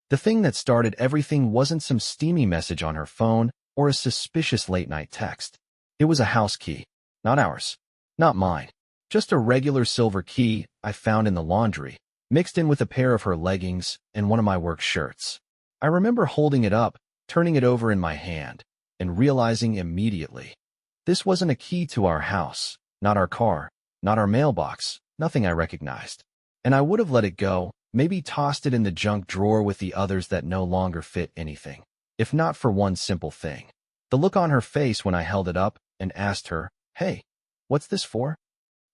The thing that started everything wasn't some steamy message on her phone or a suspicious late-night text. It was a house key. Not ours. Not mine. Just a regular silver key I found in the laundry, mixed in with a pair of her leggings and one of my work shirts. I remember holding it up, turning it over in my hand, and realizing immediately. This wasn't a key to our house, not our car, not our mailbox, nothing I recognized. And I would have let it go, maybe tossed it in the junk drawer with the others that no longer fit anything, if not for one simple thing. The look on her face when I held it up and asked her, "Hey, what's this for?"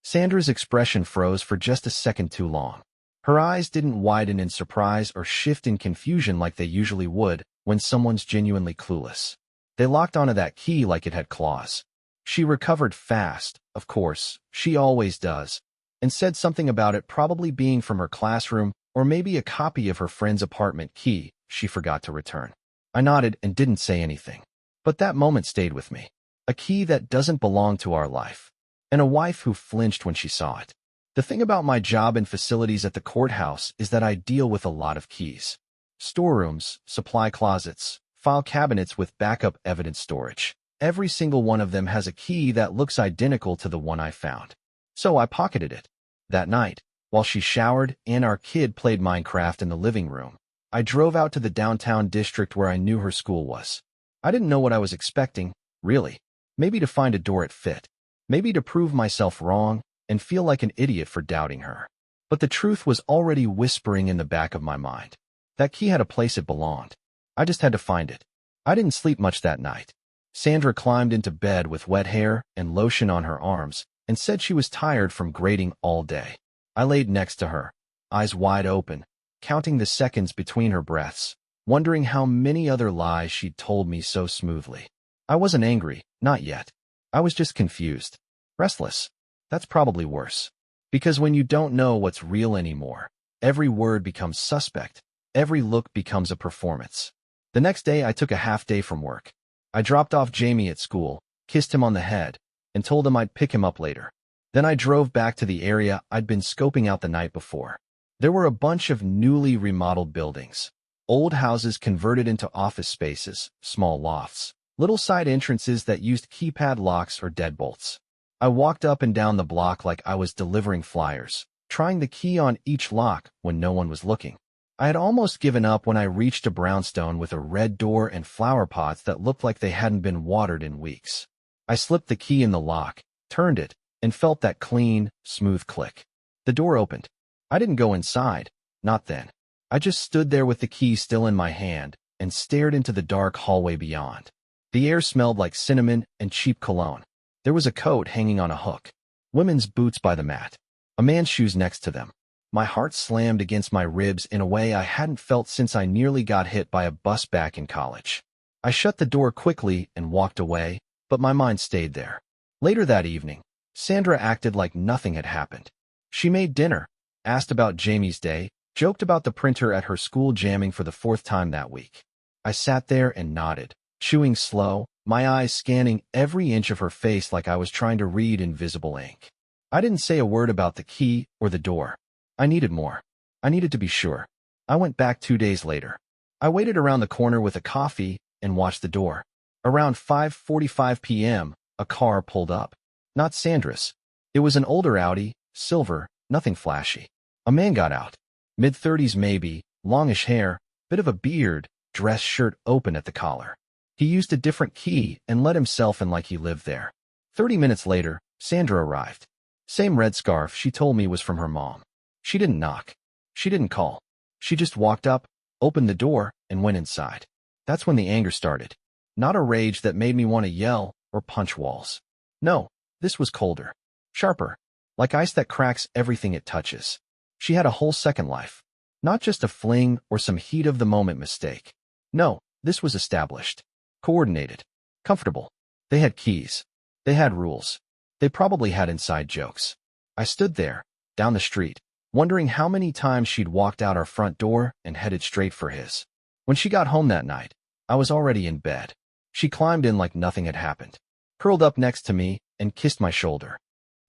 Sandra's expression froze for just a second too long. Her eyes didn't widen in surprise or shift in confusion like they usually would when someone's genuinely clueless. They locked onto that key like it had claws. She recovered fast, of course, she always does, and said something about it probably being from her classroom or maybe a copy of her friend's apartment key she forgot to return. I nodded and didn't say anything. But that moment stayed with me. A key that doesn't belong to our life. And a wife who flinched when she saw it. The thing about my job and facilities at the courthouse is that I deal with a lot of keys. Storerooms, supply closets, file cabinets with backup evidence storage. Every single one of them has a key that looks identical to the one I found. So I pocketed it. That night, while she showered and our kid played Minecraft in the living room, I drove out to the downtown district where I knew her school was. I didn't know what I was expecting, really. Maybe to find a door it fit. Maybe to prove myself wrong and feel like an idiot for doubting her. But the truth was already whispering in the back of my mind. That key had a place it belonged. I just had to find it. I didn't sleep much that night. Sandra climbed into bed with wet hair and lotion on her arms and said she was tired from grading all day. I laid next to her, eyes wide open, counting the seconds between her breaths, wondering how many other lies she'd told me so smoothly. I wasn't angry, not yet. I was just confused. Restless. That's probably worse. Because when you don't know what's real anymore, every word becomes suspect. Every look becomes a performance. The next day, I took a half day from work. I dropped off Jamie at school, kissed him on the head, and told him I'd pick him up later. Then I drove back to the area I'd been scoping out the night before. There were a bunch of newly remodeled buildings. Old houses converted into office spaces, small lofts, little side entrances that used keypad locks or deadbolts. I walked up and down the block like I was delivering flyers, trying the key on each lock when no one was looking. I had almost given up when I reached a brownstone with a red door and flower pots that looked like they hadn't been watered in weeks. I slipped the key in the lock, turned it, and felt that clean, smooth click. The door opened. I didn't go inside, not then. I just stood there with the key still in my hand and stared into the dark hallway beyond. The air smelled like cinnamon and cheap cologne. There was a coat hanging on a hook, women's boots by the mat, a man's shoes next to them. My heart slammed against my ribs in a way I hadn't felt since I nearly got hit by a bus back in college. I shut the door quickly and walked away, but my mind stayed there. Later that evening, Sandra acted like nothing had happened. She made dinner, asked about Jamie's day, joked about the printer at her school jamming for the 4th time that week. I sat there and nodded, chewing slow, my eyes scanning every inch of her face like I was trying to read invisible ink. I didn't say a word about the key or the door. I needed more. I needed to be sure. I went back 2 days later. I waited around the corner with a coffee and watched the door. Around 5:45 p.m., a car pulled up. Not Sandra's. It was an older Audi, silver, nothing flashy. A man got out. Mid-30s maybe, longish hair, bit of a beard, dress shirt open at the collar. He used a different key and let himself in like he lived there. 30 minutes later, Sandra arrived. Same red scarf she told me was from her mom. She didn't knock. She didn't call. She just walked up, opened the door, and went inside. That's when the anger started. Not a rage that made me want to yell or punch walls. No, this was colder. Sharper. Like ice that cracks everything it touches. She had a whole second life. Not just a fling or some heat-of-the-moment mistake. No, this was established. Coordinated. Comfortable. They had keys. They had rules. They probably had inside jokes. I stood there, down the street, wondering how many times she'd walked out our front door and headed straight for his. When she got home that night, I was already in bed. She climbed in like nothing had happened, curled up next to me, and kissed my shoulder.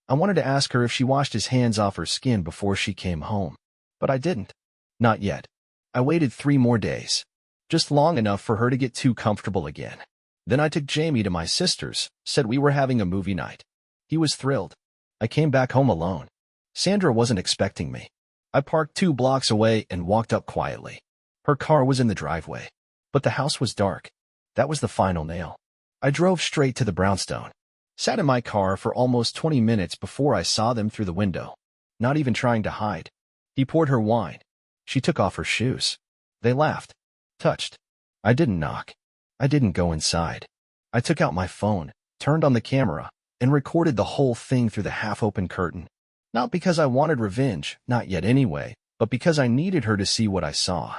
I wanted to ask her if she washed his hands off her skin before she came home, but I didn't. Not yet. I waited 3 more days, just long enough for her to get too comfortable again. Then I took Jamie to my sister's, said we were having a movie night. He was thrilled. I came back home alone. Sandra wasn't expecting me. I parked 2 blocks away and walked up quietly. Her car was in the driveway, but the house was dark. That was the final nail. I drove straight to the brownstone. Sat in my car for almost 20 minutes before I saw them through the window, not even trying to hide. He poured her wine. She took off her shoes. They laughed. Touched. I didn't knock. I didn't go inside. I took out my phone, turned on the camera, and recorded the whole thing through the half-open curtain. Not because I wanted revenge, not yet anyway, but because I needed her to see what I saw.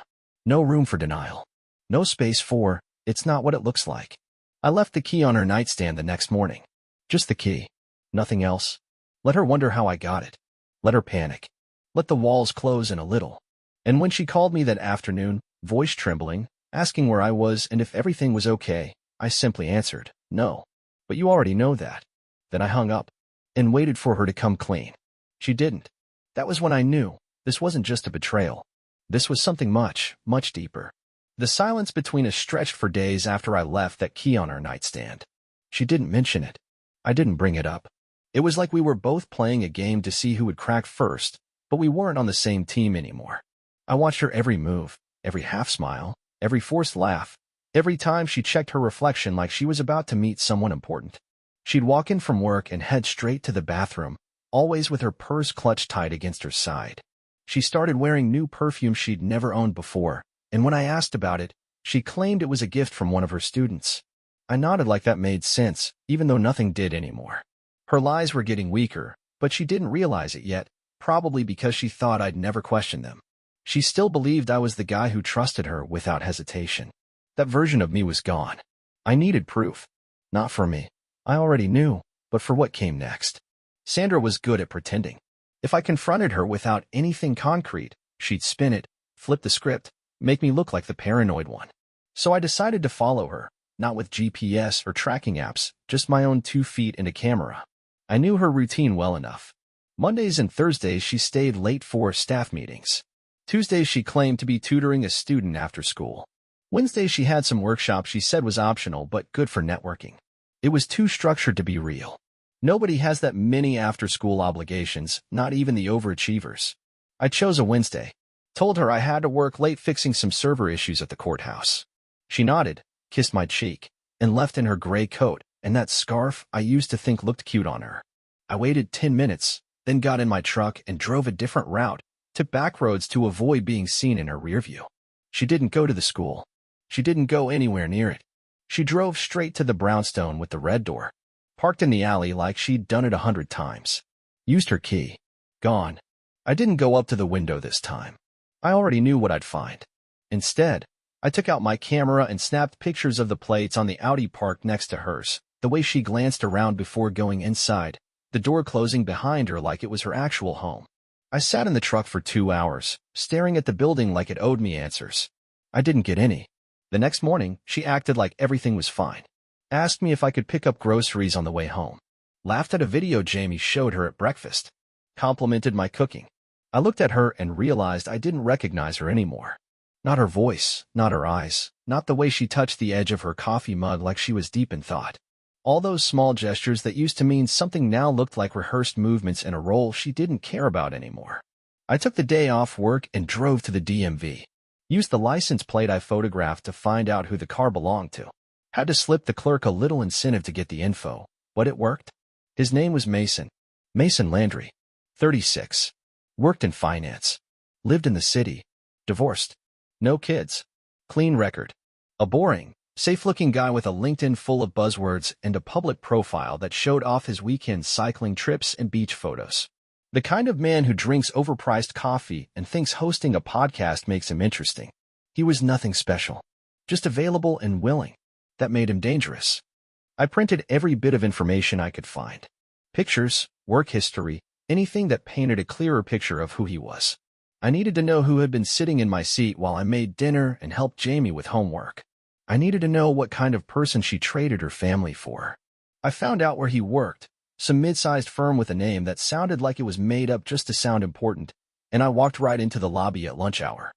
No room for denial. No space for, it's not what it looks like. I left the key on her nightstand the next morning. Just the key. Nothing else. Let her wonder how I got it. Let her panic. Let the walls close in a little. And when she called me that afternoon, voice trembling, asking where I was and if everything was okay, I simply answered, no. But you already know that. Then I hung up and waited for her to come clean. She didn't. That was when I knew this wasn't just a betrayal. This was something much, much deeper. The silence between us stretched for days after I left that key on her nightstand. She didn't mention it. I didn't bring it up. It was like we were both playing a game to see who would crack first, but we weren't on the same team anymore. I watched her every move, every half-smile, every forced laugh, every time she checked her reflection like she was about to meet someone important. She'd walk in from work and head straight to the bathroom, always with her purse clutched tight against her side. She started wearing new perfume she'd never owned before, and when I asked about it, she claimed it was a gift from one of her students. I nodded like that made sense, even though nothing did anymore. Her lies were getting weaker, but she didn't realize it yet, probably because she thought I'd never question them. She still believed I was the guy who trusted her without hesitation. That version of me was gone. I needed proof. Not for me. I already knew, but for what came next. Sandra was good at pretending. If I confronted her without anything concrete, she'd spin it, flip the script, make me look like the paranoid one. So I decided to follow her, not with GPS or tracking apps, just my own 2 feet and a camera. I knew her routine well enough. Mondays and Thursdays she stayed late for staff meetings. Tuesdays she claimed to be tutoring a student after school. Wednesdays she had some workshop she said was optional but good for networking. It was too structured to be real. Nobody has that many after-school obligations, not even the overachievers. I chose a Wednesday. Told her I had to work late fixing some server issues at the courthouse. She nodded, kissed my cheek, and left in her gray coat and that scarf I used to think looked cute on her. I waited 10 minutes, then got in my truck and drove a different route, took back roads to avoid being seen in her rearview. She didn't go to the school. She didn't go anywhere near it. She drove straight to the brownstone with the red door. Parked in the alley like she'd done it 100 times. Used her key. Gone. I didn't go up to the window this time. I already knew what I'd find. Instead, I took out my camera and snapped pictures of the plates on the Audi parked next to hers, the way she glanced around before going inside, the door closing behind her like it was her actual home. I sat in the truck for 2 hours, staring at the building like it owed me answers. I didn't get any. The next morning, she acted like everything was fine. Asked me if I could pick up groceries on the way home. Laughed at a video Jamie showed her at breakfast. Complimented my cooking. I looked at her and realized I didn't recognize her anymore. Not her voice, not her eyes, not the way she touched the edge of her coffee mug like she was deep in thought. All those small gestures that used to mean something now looked like rehearsed movements in a role she didn't care about anymore. I took the day off work and drove to the DMV. Used the license plate I photographed to find out who the car belonged to. Had to slip the clerk a little incentive to get the info, but it worked. His name was Mason. Mason Landry. 36. Worked in finance. Lived in the city. Divorced. No kids. Clean record. A boring, safe-looking guy with a LinkedIn full of buzzwords and a public profile that showed off his weekend cycling trips and beach photos. The kind of man who drinks overpriced coffee and thinks hosting a podcast makes him interesting. He was nothing special. Just available and willing. That made him dangerous. I printed every bit of information I could find. Pictures, work history, anything that painted a clearer picture of who he was. I needed to know who had been sitting in my seat while I made dinner and helped Jamie with homework. I needed to know what kind of person she traded her family for. I found out where he worked, some mid-sized firm with a name that sounded like it was made up just to sound important, and I walked right into the lobby at lunch hour.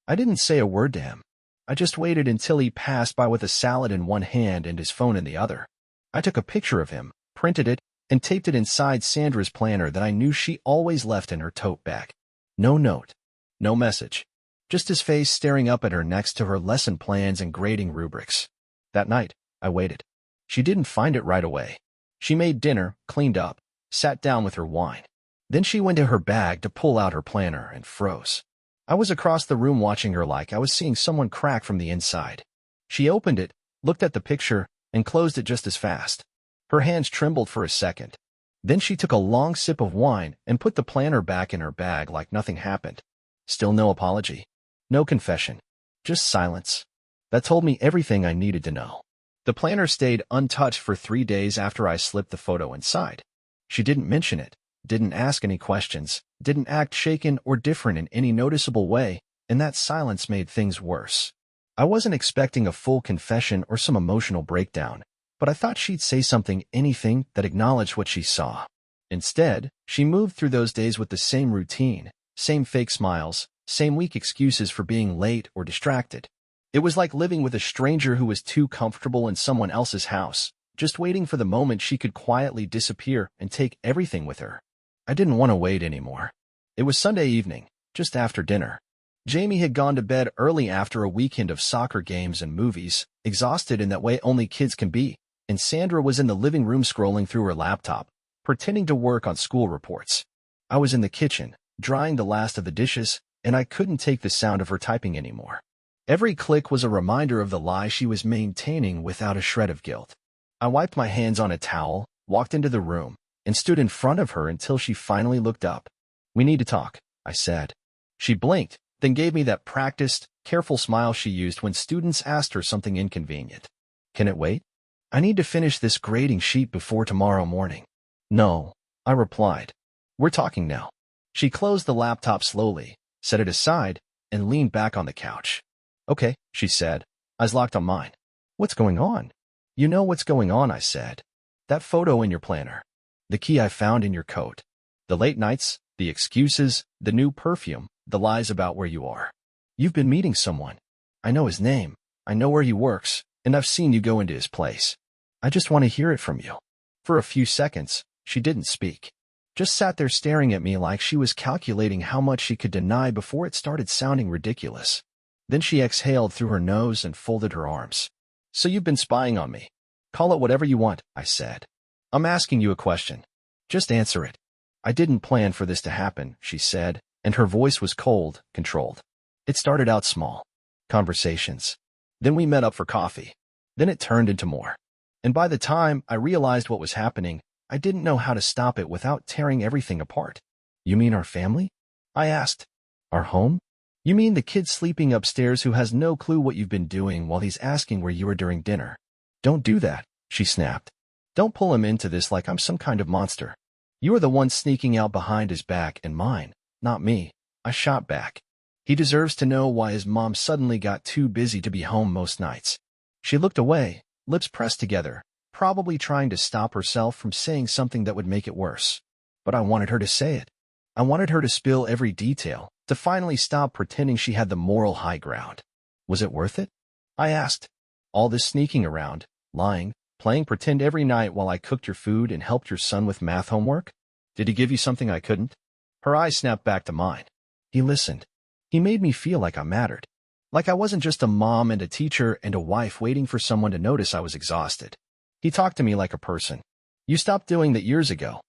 I didn't say a word to him. I just waited until he passed by with a salad in one hand and his phone in the other. I took a picture of him, printed it, and taped it inside Sandra's planner that I knew she always left in her tote bag. No note. No message. Just his face staring up at her next to her lesson plans and grading rubrics. That night, I waited. She didn't find it right away. She made dinner, cleaned up, sat down with her wine. Then she went to her bag to pull out her planner and froze. I was across the room watching her like I was seeing someone crack from the inside. She opened it, looked at the picture, and closed it just as fast. Her hands trembled for a second. Then she took a long sip of wine and put the planner back in her bag like nothing happened. Still no apology. No confession. Just silence. That told me everything I needed to know. The planner stayed untouched for 3 days after I slipped the photo inside. She didn't mention it, didn't ask any questions, didn't act shaken or different in any noticeable way, and that silence made things worse. I wasn't expecting a full confession or some emotional breakdown, but I thought she'd say something, anything that acknowledged what she saw. Instead, she moved through those days with the same routine, same fake smiles, same weak excuses for being late or distracted. It was like living with a stranger who was too comfortable in someone else's house, just waiting for the moment she could quietly disappear and take everything with her. I didn't want to wait anymore. It was Sunday evening, just after dinner. Jamie had gone to bed early after a weekend of soccer games and movies, exhausted in that way only kids can be, and Sandra was in the living room scrolling through her laptop, pretending to work on school reports. I was in the kitchen, drying the last of the dishes, and I couldn't take the sound of her typing anymore. Every click was a reminder of the lie she was maintaining without a shred of guilt. I wiped my hands on a towel, walked into the room, and stood in front of her until she finally looked up. "We need to talk," I said. She blinked, then gave me that practiced, careful smile she used when students asked her something inconvenient. "Can it wait? I need to finish this grading sheet before tomorrow morning." "No," I replied. "We're talking now." She closed the laptop slowly, set it aside, and leaned back on the couch. "Okay," she said, eyes locked on mine. "What's going on?" "You know what's going on," I said. "That photo in your planner. The key I found in your coat. The late nights, the excuses, the new perfume, the lies about where you are. You've been meeting someone. I know his name, I know where he works, and I've seen you go into his place. I just want to hear it from you." For a few seconds, she didn't speak. Just sat there staring at me like she was calculating how much she could deny before it started sounding ridiculous. Then she exhaled through her nose and folded her arms. "So you've been spying on me. Call it whatever you want," I said. "I'm asking you a question. Just answer it." "I didn't plan for this to happen," she said, and her voice was cold, controlled. "It started out small. Conversations. Then we met up for coffee. Then it turned into more. And by the time I realized what was happening, I didn't know how to stop it without tearing everything apart." "You mean our family?" I asked. "Our home? You mean the kid sleeping upstairs who has no clue what you've been doing while he's asking where you were during dinner?" "Don't do that," she snapped. "Don't pull him into this like I'm some kind of monster. You are the one sneaking out behind his back and mine, not me." I shot back. "He deserves to know why his mom suddenly got too busy to be home most nights." She looked away, lips pressed together, probably trying to stop herself from saying something that would make it worse. But I wanted her to say it. I wanted her to spill every detail, to finally stop pretending she had the moral high ground. "Was it worth it?" I asked. "All this sneaking around, lying, playing pretend every night while I cooked your food and helped your son with math homework? Did he give you something I couldn't?" Her eyes snapped back to mine. "He listened. He made me feel like I mattered. Like I wasn't just a mom and a teacher and a wife waiting for someone to notice I was exhausted. He talked to me like a person. You stopped doing that years ago."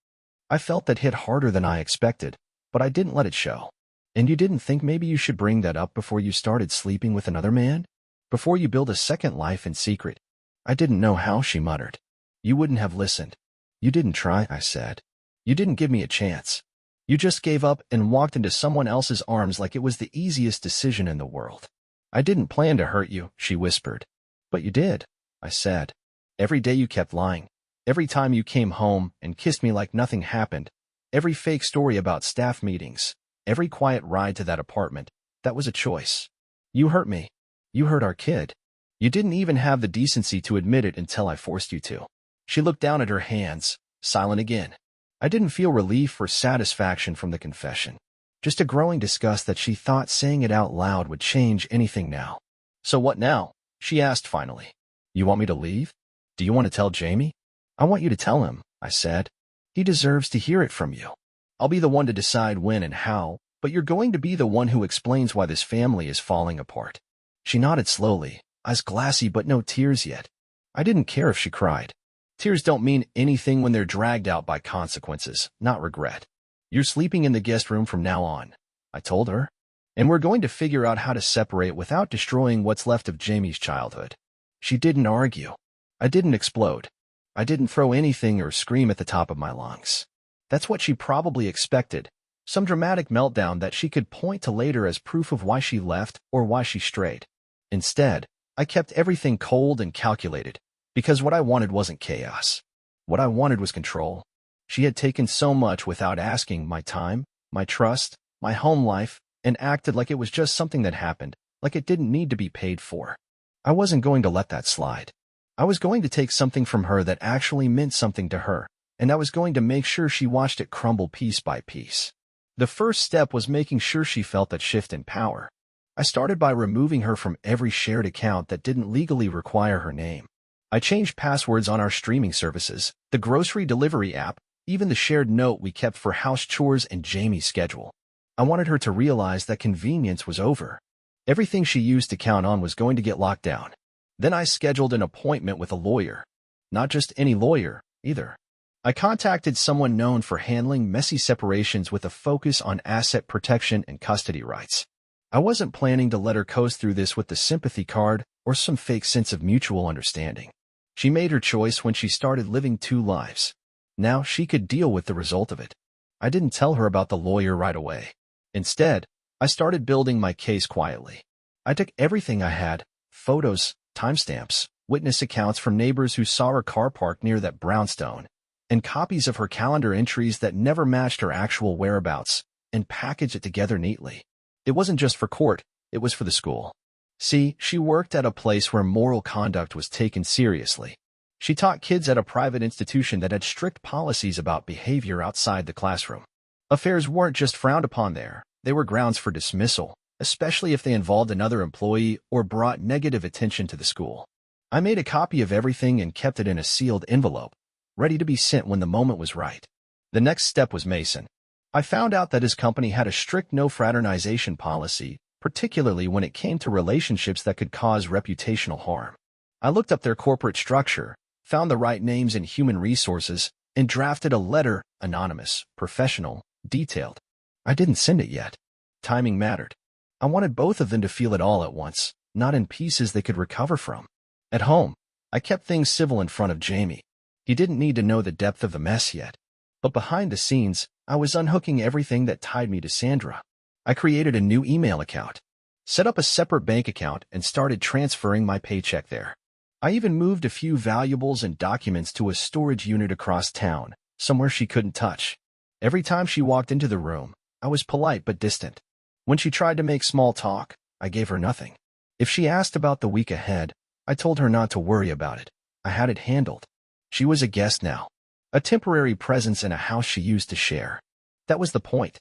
I felt that hit harder than I expected, but I didn't let it show. "And you didn't think maybe you should bring that up before you started sleeping with another man? Before you build a second life in secret?" I didn't know how she muttered. "You wouldn't have listened. You didn't try," I said. "You didn't give me a chance. You just gave up and walked into someone else's arms like it was the easiest decision in the world." "I didn't plan to hurt you," she whispered. "But you did," I said. "Every day you kept lying. Every time you came home and kissed me like nothing happened. Every fake story about staff meetings. Every quiet ride to that apartment. That was a choice. You hurt me. You hurt our kid. You didn't even have the decency to admit it until I forced you to." She looked down at her hands, silent again. I didn't feel relief or satisfaction from the confession. Just a growing disgust that she thought saying it out loud would change anything now. "So what now?" she asked finally. "You want me to leave? Do you want to tell Jamie?" "I want you to tell him," I said. "He deserves to hear it from you. I'll be the one to decide when and how, but you're going to be the one who explains why this family is falling apart." She nodded slowly, eyes glassy but no tears yet. I didn't care if she cried. Tears don't mean anything when they're dragged out by consequences, not regret. "You're sleeping in the guest room from now on," I told her. "And we're going to figure out how to separate without destroying what's left of Jamie's childhood." She didn't argue. I didn't explode. I didn't throw anything or scream at the top of my lungs. That's what she probably expected, some dramatic meltdown that she could point to later as proof of why she left or why she strayed. Instead, I kept everything cold and calculated, because what I wanted wasn't chaos. What I wanted was control. She had taken so much without asking: my time, my trust, my home life, and acted like it was just something that happened, like it didn't need to be paid for. I wasn't going to let that slide. I was going to take something from her that actually meant something to her, and I was going to make sure she watched it crumble piece by piece. The first step was making sure she felt that shift in power. I started by removing her from every shared account that didn't legally require her name. I changed passwords on our streaming services, the grocery delivery app, even the shared note we kept for house chores and Jamie's schedule. I wanted her to realize that convenience was over. Everything she used to count on was going to get locked down. Then I scheduled an appointment with a lawyer. Not just any lawyer, either. I contacted someone known for handling messy separations with a focus on asset protection and custody rights. I wasn't planning to let her coast through this with the sympathy card or some fake sense of mutual understanding. She made her choice when she started living two lives. Now she could deal with the result of it. I didn't tell her about the lawyer right away. Instead, I started building my case quietly. I took everything I had: photos, timestamps, witness accounts from neighbors who saw her car parked near that brownstone, and copies of her calendar entries that never matched her actual whereabouts, and packaged it together neatly. It wasn't just for court, it was for the school. See, she worked at a place where moral conduct was taken seriously. She taught kids at a private institution that had strict policies about behavior outside the classroom. Affairs weren't just frowned upon there, they were grounds for dismissal, especially if they involved another employee or brought negative attention to the school. I made a copy of everything and kept it in a sealed envelope, ready to be sent when the moment was right. The next step was Mason. I found out that his company had a strict no-fraternization policy, particularly when it came to relationships that could cause reputational harm. I looked up their corporate structure, found the right names in human resources, and drafted a letter: anonymous, professional, detailed. I didn't send it yet. Timing mattered. I wanted both of them to feel it all at once, not in pieces they could recover from. At home, I kept things civil in front of Jamie. He didn't need to know the depth of the mess yet. But behind the scenes, I was unhooking everything that tied me to Sandra. I created a new email account, set up a separate bank account, and started transferring my paycheck there. I even moved a few valuables and documents to a storage unit across town, somewhere she couldn't touch. Every time she walked into the room, I was polite but distant. When she tried to make small talk, I gave her nothing. If she asked about the week ahead, I told her not to worry about it. I had it handled. She was a guest now, a temporary presence in a house she used to share. That was the point.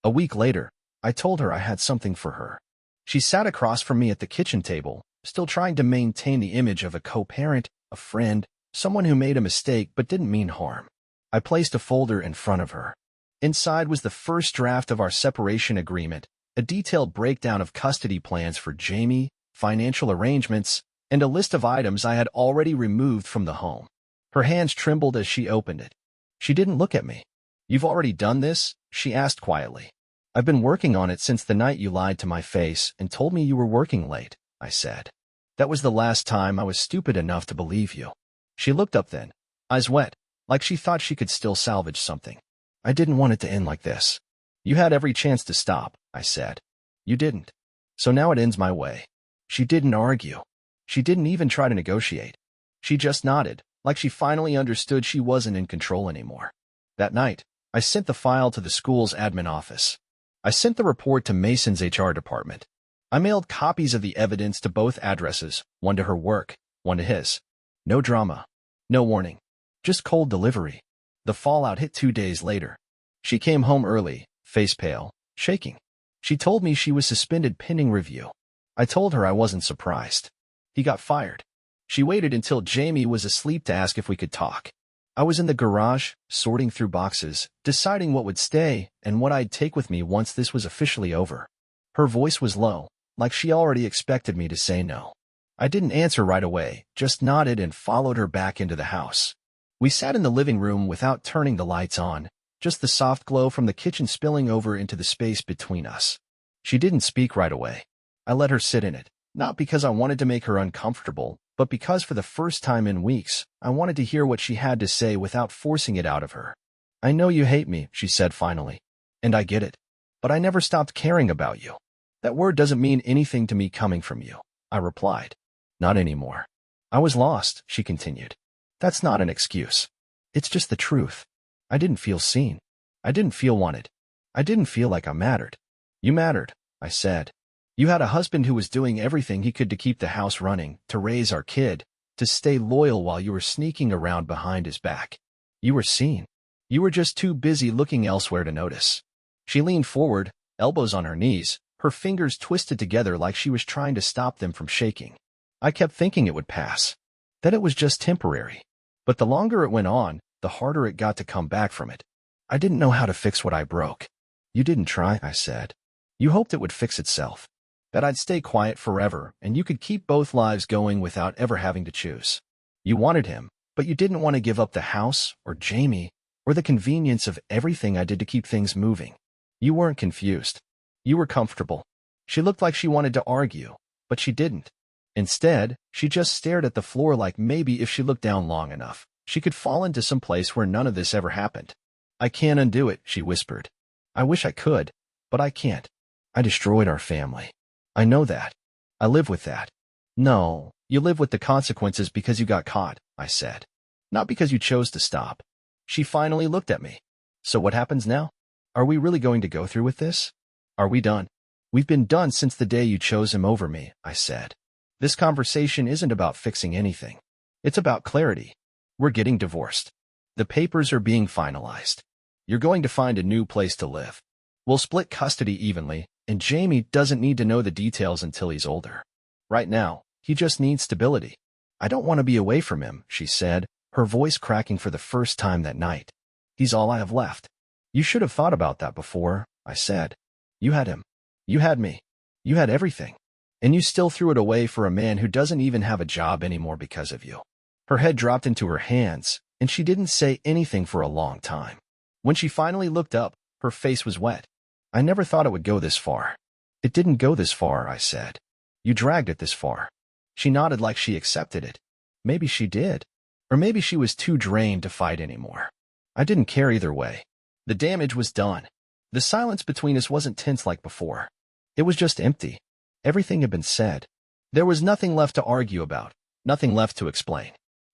A week later, I told her I had something for her. She sat across from me at the kitchen table, still trying to maintain the image of a co-parent, a friend, someone who made a mistake but didn't mean harm. I placed a folder in front of her. Inside was the first draft of our separation agreement, a detailed breakdown of custody plans for Jamie, financial arrangements, and a list of items I had already removed from the home. Her hands trembled as she opened it. She didn't look at me. "You've already done this?" she asked quietly. "I've been working on it since the night you lied to my face and told me you were working late," I said. "That was the last time I was stupid enough to believe you." She looked up then, eyes wet, like she thought she could still salvage something. "I didn't want it to end like this." "You had every chance to stop," I said. "You didn't. So now it ends my way." She didn't argue. She didn't even try to negotiate. She just nodded, like she finally understood she wasn't in control anymore. That night, I sent the file to the school's admin office. I sent the report to Mason's HR department. I mailed copies of the evidence to both addresses, one to her work, one to his. No drama. No warning. Just cold delivery. The fallout hit 2 days later. She came home early, face pale. shaking. She told me she was suspended pending review. I told her I wasn't surprised. He got fired. She waited until Jamie was asleep to ask if we could talk. I was in the garage, sorting through boxes, deciding what would stay and what I'd take with me once this was officially over. Her voice was low, like she already expected me to say no. I didn't answer right away, just nodded and followed her back into the house. We sat in the living room without turning the lights on, just the soft glow from the kitchen spilling over into the space between us. She didn't speak right away. I let her sit in it, not because I wanted to make her uncomfortable, but because for the first time in weeks, I wanted to hear what she had to say without forcing it out of her. "I know you hate me," she said finally. "And I get it. But I never stopped caring about you. That word doesn't mean anything to me coming from you," I replied. "Not anymore." "I was lost," she continued. "That's not an excuse. It's just the truth. I didn't feel seen. I didn't feel wanted. I didn't feel like I mattered." "You mattered," I said. "You had a husband who was doing everything he could to keep the house running, to raise our kid, to stay loyal while you were sneaking around behind his back. You were seen. You were just too busy looking elsewhere to notice." She leaned forward, elbows on her knees, her fingers twisted together like she was trying to stop them from shaking. I kept thinking it would pass, that it was just temporary. But the longer it went on, the harder it got to come back from it. I didn't know how to fix what I broke. "You didn't try," I said. "You hoped it would fix itself. That I'd stay quiet forever and you could keep both lives going without ever having to choose. You wanted him, but you didn't want to give up the house, or Jamie, or the convenience of everything I did to keep things moving. You weren't confused. You were comfortable." She looked like she wanted to argue, but she didn't. Instead, she just stared at the floor like maybe if she looked down long enough, she could fall into some place where none of this ever happened. "I can't undo it," she whispered. "I wish I could, but I can't. I destroyed our family. I know that. I live with that." "No, you live with the consequences because you got caught," I said. "Not because you chose to stop." She finally looked at me. "So what happens now? Are we really going to go through with this? Are we done?" "We've been done since the day you chose him over me," I said. "This conversation isn't about fixing anything. It's about clarity. We're getting divorced. The papers are being finalized. You're going to find a new place to live. We'll split custody evenly, and Jamie doesn't need to know the details until he's older. Right now, he just needs stability." "I don't want to be away from him," she said, her voice cracking for the first time that night. "He's all I have left." "You should have thought about that before," I said. "You had him. You had me. You had everything. And you still threw it away for a man who doesn't even have a job anymore because of you." Her head dropped into her hands, and she didn't say anything for a long time. When she finally looked up, her face was wet. "I never thought it would go this far." "It didn't go this far," I said. "You dragged it this far." She nodded like she accepted it. Maybe she did. Or maybe she was too drained to fight anymore. I didn't care either way. The damage was done. The silence between us wasn't tense like before. It was just empty. Everything had been said. There was nothing left to argue about, nothing left to explain.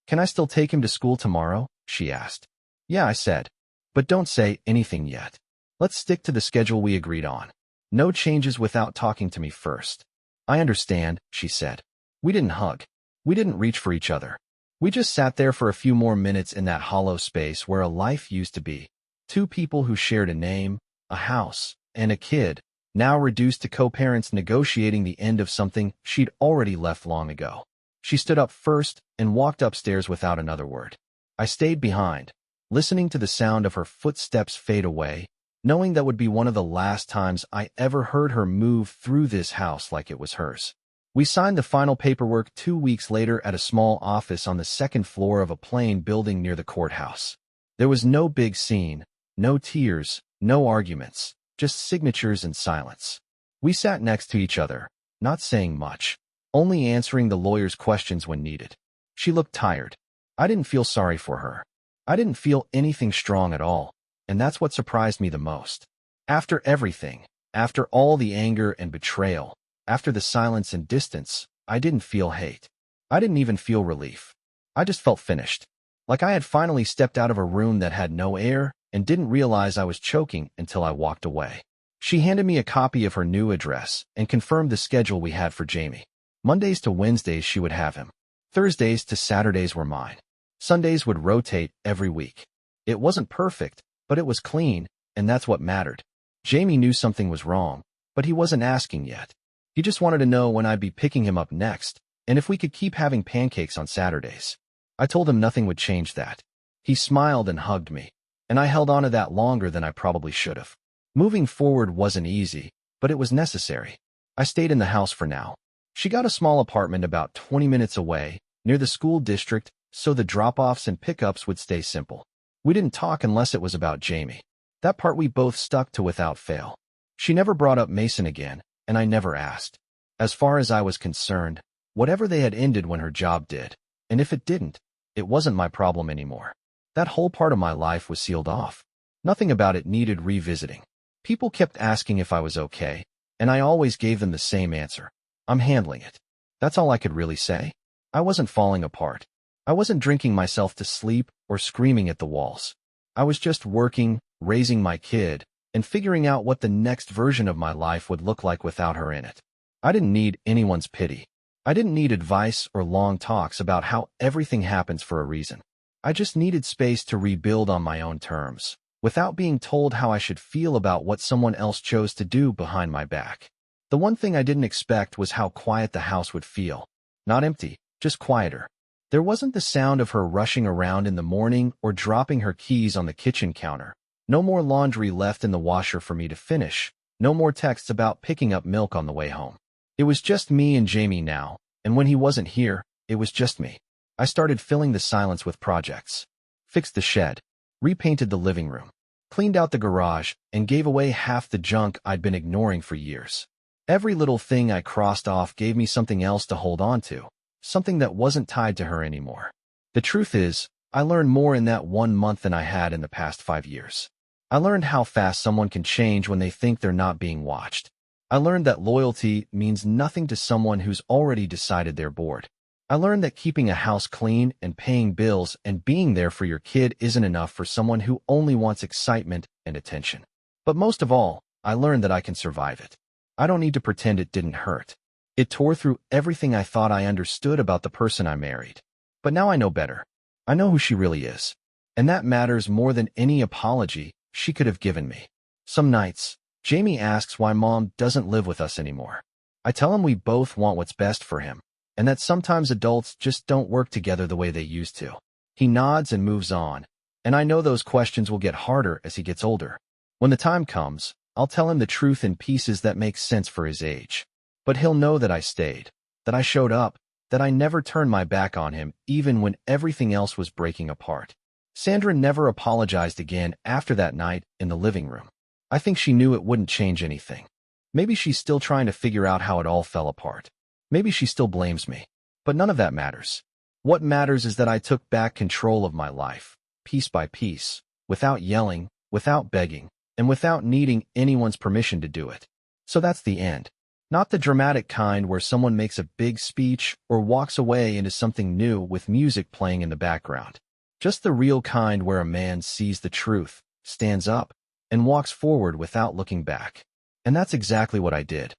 "Can I still take him to school tomorrow?" she asked. "Yeah," I said. "But don't say anything yet. Let's stick to the schedule we agreed on. No changes without talking to me first." "I understand," she said. We didn't hug. We didn't reach for each other. We just sat there for a few more minutes in that hollow space where a life used to be. Two people who shared a name, a house, and a kid, now reduced to co-parents negotiating the end of something she'd already left long ago. She stood up first and walked upstairs without another word. I stayed behind, listening to the sound of her footsteps fade away, knowing that would be one of the last times I ever heard her move through this house like it was hers. We signed the final paperwork 2 weeks later at a small office on the second floor of a plain building near the courthouse. There was no big scene, no tears, no arguments, just signatures and silence. We sat next to each other, not saying much, only answering the lawyer's questions when needed. She looked tired. I didn't feel sorry for her. I didn't feel anything strong at all, and that's what surprised me the most. After everything, after all the anger and betrayal, after the silence and distance, I didn't feel hate. I didn't even feel relief. I just felt finished. Like I had finally stepped out of a room that had no air and didn't realize I was choking until I walked away. She handed me a copy of her new address and confirmed the schedule we had for Jamie. Mondays to Wednesdays she would have him. Thursdays to Saturdays were mine. Sundays would rotate every week. It wasn't perfect, but it was clean, and that's what mattered. Jamie knew something was wrong, but he wasn't asking yet. He just wanted to know when I'd be picking him up next, and if we could keep having pancakes on Saturdays. I told him nothing would change that. He smiled and hugged me, and I held on to that longer than I probably should have. Moving forward wasn't easy, but it was necessary. I stayed in the house for now. She got a small apartment about 20 minutes away, near the school district, so the drop-offs and pickups would stay simple. We didn't talk unless it was about Jamie. That part we both stuck to without fail. She never brought up Mason again, and I never asked. As far as I was concerned, whatever they had ended when her job did, and if it didn't, it wasn't my problem anymore. That whole part of my life was sealed off. Nothing about it needed revisiting. People kept asking if I was okay, and I always gave them the same answer. I'm handling it. That's all I could really say. I wasn't falling apart. I wasn't drinking myself to sleep or screaming at the walls. I was just working, raising my kid, and figuring out what the next version of my life would look like without her in it. I didn't need anyone's pity. I didn't need advice or long talks about how everything happens for a reason. I just needed space to rebuild on my own terms, without being told how I should feel about what someone else chose to do behind my back. The one thing I didn't expect was how quiet the house would feel. Not empty, just quieter. There wasn't the sound of her rushing around in the morning or dropping her keys on the kitchen counter. No more laundry left in the washer for me to finish. No more texts about picking up milk on the way home. It was just me and Jamie now, and when he wasn't here, it was just me. I started filling the silence with projects. Fixed the shed, repainted the living room, cleaned out the garage, and gave away half the junk I'd been ignoring for years. Every little thing I crossed off gave me something else to hold on to, something that wasn't tied to her anymore. The truth is, I learned more in that 1 month than I had in the past 5 years. I learned how fast someone can change when they think they're not being watched. I learned that loyalty means nothing to someone who's already decided they're bored. I learned that keeping a house clean and paying bills and being there for your kid isn't enough for someone who only wants excitement and attention. But most of all, I learned that I can survive it. I don't need to pretend it didn't hurt. It tore through everything I thought I understood about the person I married. But now I know better. I know who she really is. And that matters more than any apology she could have given me. Some nights, Jamie asks why Mom doesn't live with us anymore. I tell him we both want what's best for him, and that sometimes adults just don't work together the way they used to. He nods and moves on, and I know those questions will get harder as he gets older. When the time comes, I'll tell him the truth in pieces that make sense for his age. But he'll know that I stayed, that I showed up, that I never turned my back on him even when everything else was breaking apart. Sandra never apologized again after that night in the living room. I think she knew it wouldn't change anything. Maybe she's still trying to figure out how it all fell apart. Maybe she still blames me. But none of that matters. What matters is that I took back control of my life, piece by piece, without yelling, without begging, and without needing anyone's permission to do it. So that's the end. Not the dramatic kind where someone makes a big speech or walks away into something new with music playing in the background. Just the real kind where a man sees the truth, stands up, and walks forward without looking back. And that's exactly what I did.